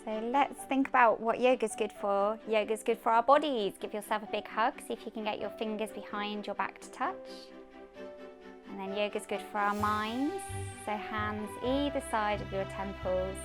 So let's think about what yoga's good for. Yoga's good for our bodies. Give yourself a big hug. See if you can get your fingers behind your back to touch. And then yoga's good for our minds. So hands either side of your temples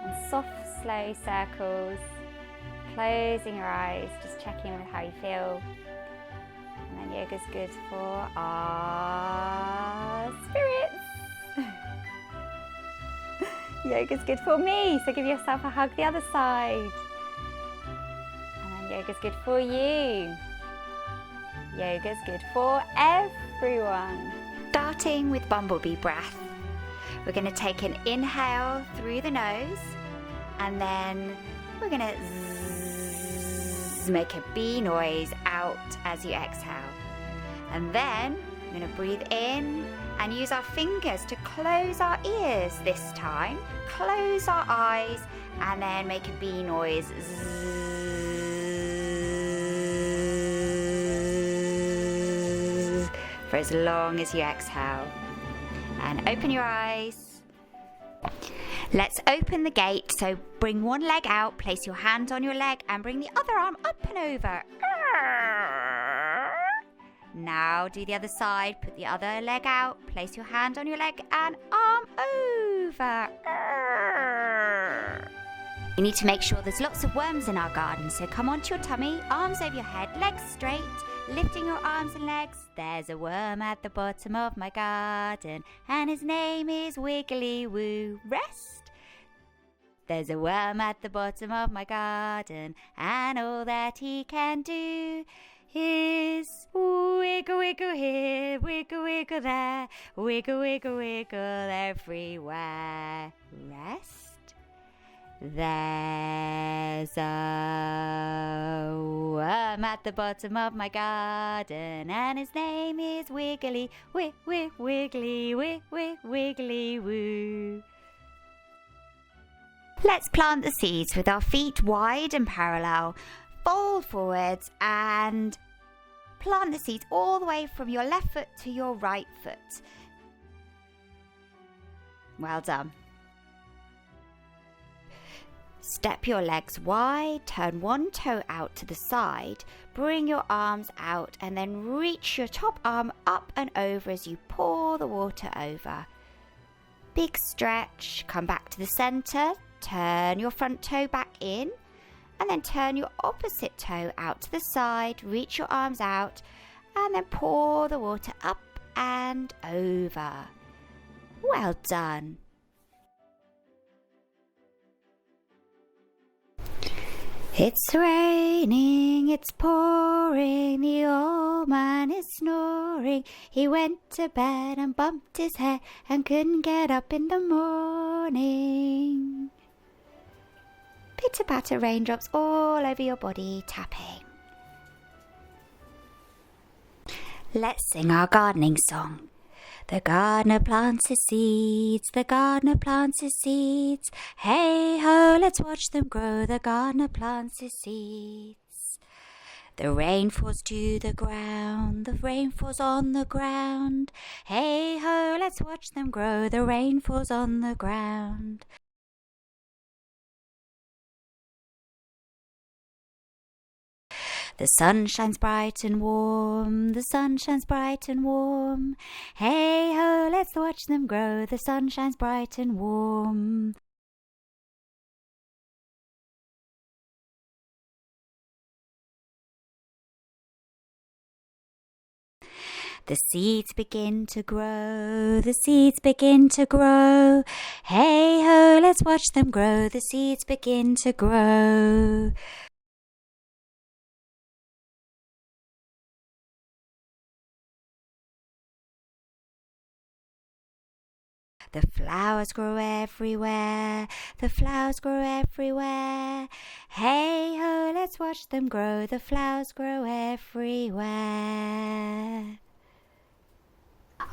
and soft, slow circles. Closing your eyes, just check in with how you feel. And then yoga's good for our spirits. Yoga's good for me, so give yourself a hug the other side. And then yoga's good for you. Yoga's good for everyone. Starting with bumblebee breath. We're going to take an inhale through the nose, and then we're going to make a bee noise out as you exhale. And then we're going to breathe in and use our fingers to close our ears this time. Close our eyes and then make a bee noise. For as long as you exhale. And open your eyes. Let's open the gate. So bring one leg out, place your hand on your leg and bring the other arm up and over. Now do the other side, put the other leg out, place your hand on your leg and arm over. You need to make sure there's lots of worms in our garden, so come onto your tummy, arms over your head, legs straight, lifting your arms and legs. There's a worm at the bottom of my garden and his name is Wiggly Woo. Rest. There's a worm at the bottom of my garden and all that he can do is wiggle, wiggle here, wiggle, wiggle there, wiggle, wiggle, wiggle everywhere. Rest. There's a worm at the bottom of my garden and his name is Wiggly, wiggly, wiggly woo. Let's plant the seeds with our feet wide and parallel. Fold forwards and plant the seeds all the way from your left foot to your right foot. Well done. Step your legs wide, turn one toe out to the side, bring your arms out and then reach your top arm up and over as you pour the water over. Big stretch, come back to the center, turn your front toe back in and then turn your opposite toe out to the side, reach your arms out and then pour the water up and over. Well done. It's raining, it's pouring, the old man is snoring. He went to bed and bumped his head and couldn't get up in the morning. Pitter-patter raindrops all over your body, tapping. Let's sing our gardening song. The gardener plants his seeds, the gardener plants his seeds. Hey ho, let's watch them grow, the gardener plants his seeds. The rain falls to the ground, the rain falls on the ground. Hey ho, let's watch them grow, the rain falls on the ground. The sun shines bright and warm, the sun shines bright and warm. Hey ho, let's watch them grow, the sun shines bright and warm. The seeds begin to grow, the seeds begin to grow. Hey ho, let's watch them grow, the seeds begin to grow. The flowers grow everywhere, the flowers grow everywhere. Hey ho, let's watch them grow, the flowers grow everywhere.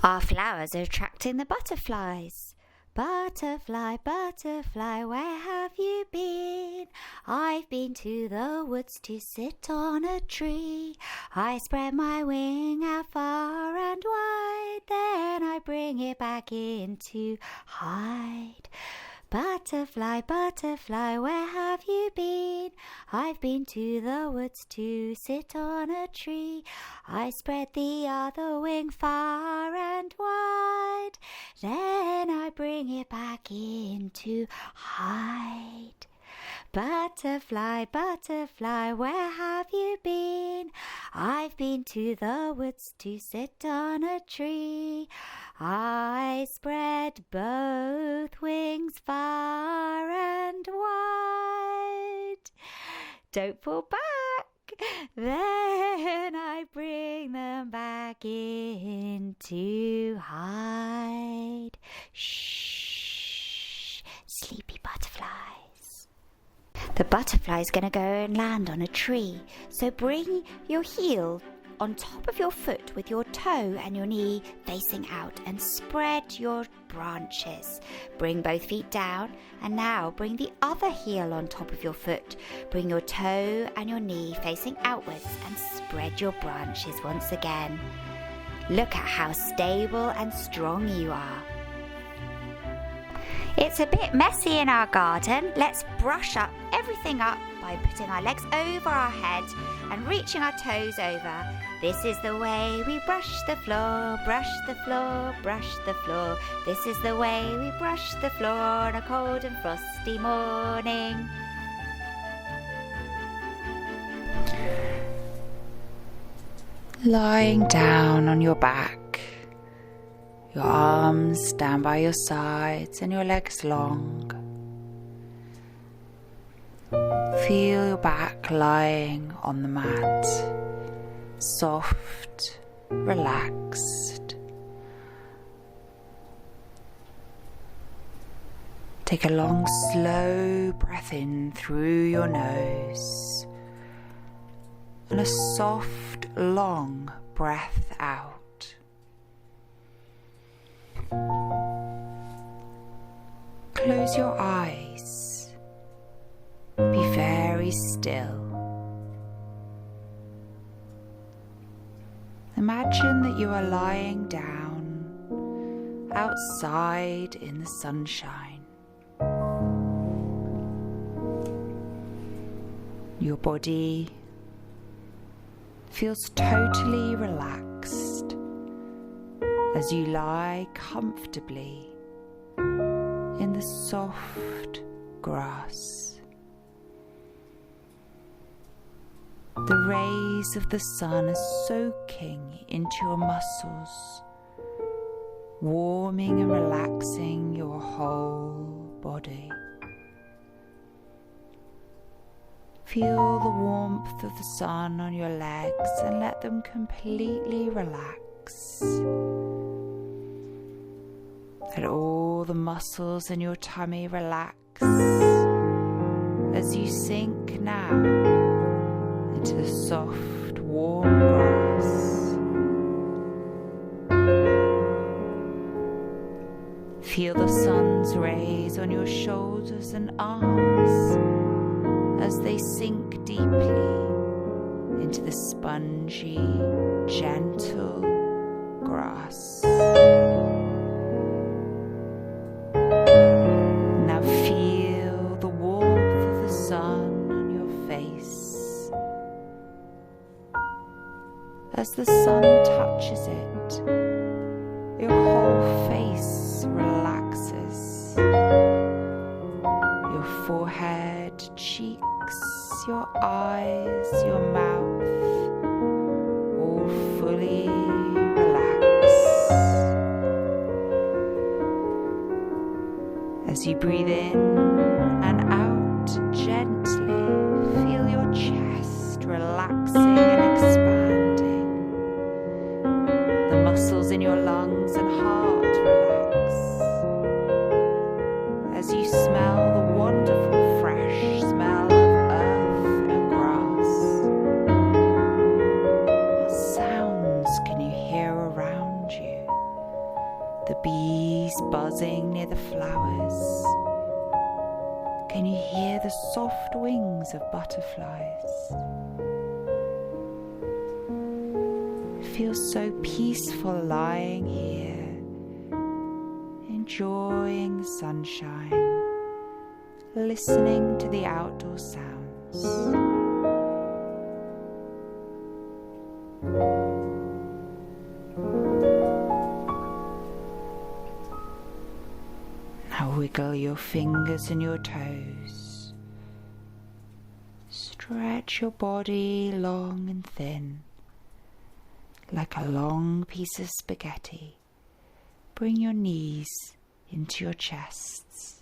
Our flowers are attracting the butterflies. Butterfly, butterfly, where have you been? I've been to the woods to sit on a tree. I spread my wing out far and wide, then I bring it back in to hide. Butterfly, butterfly, where have you been? I've been to the woods to sit on a tree. I spread the other wing far and wide. Then I bring it back in to hide. Butterfly, butterfly, where have you been? I've been to the woods to sit on a tree. I spread both wings far and wide. Don't fall back. Then I bring them back in to hide. Shh, sleepy butterflies. The butterfly's going to go and land on a tree, so bring your heel on top of your foot with your toe and your knee facing out and spread your branches. Bring both feet down and now bring the other heel on top of your foot. Bring your toe and your knee facing outwards and spread your branches once again. Look at how stable and strong you are. It's a bit messy in our garden. Let's brush up everything up by putting our legs over our head and reaching our toes over. This is the way we brush the floor, brush the floor, brush the floor. This is the way we brush the floor on a cold and frosty morning. Lying down on your back, your arms down by your sides and your legs long. Feel your back lying on the mat, soft, relaxed. Take a long, slow breath in through your nose and a soft, long breath out. Close your eyes. Be very still. Imagine that you are lying down outside in the sunshine. Your body feels totally relaxed as you lie comfortably in the soft grass. The rays of the sun are soaking into your muscles, warming and relaxing your whole body. Feel the warmth of the sun on your legs and let them completely relax. Let all the muscles in your tummy relax as you sink now into the soft, warm grass. Feel the sun's rays on your shoulders and arms as they sink deeply into the spongy, gentle grass. Now feel the warmth of the sun on your face. As the sun touches it, your whole face relaxes. Your forehead, cheeks, your eyes, your mouth, all fully relaxed. As you breathe in and out gently, feel your chest relaxing and expanding. The muscles in your lungs and heart relax. As you smell the wonderful fresh smell of earth and grass. What sounds can you hear around you? The bees buzzing near the flowers. Can you hear the soft wings of butterflies? It feels so peaceful lying here, enjoying the sunshine. listening to the outdoor sounds. Now wiggle your fingers and your toes. Stretch your body long and thin, like a long piece of spaghetti. Bring your knees into your chests,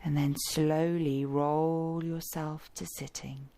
and then slowly roll yourself to sitting.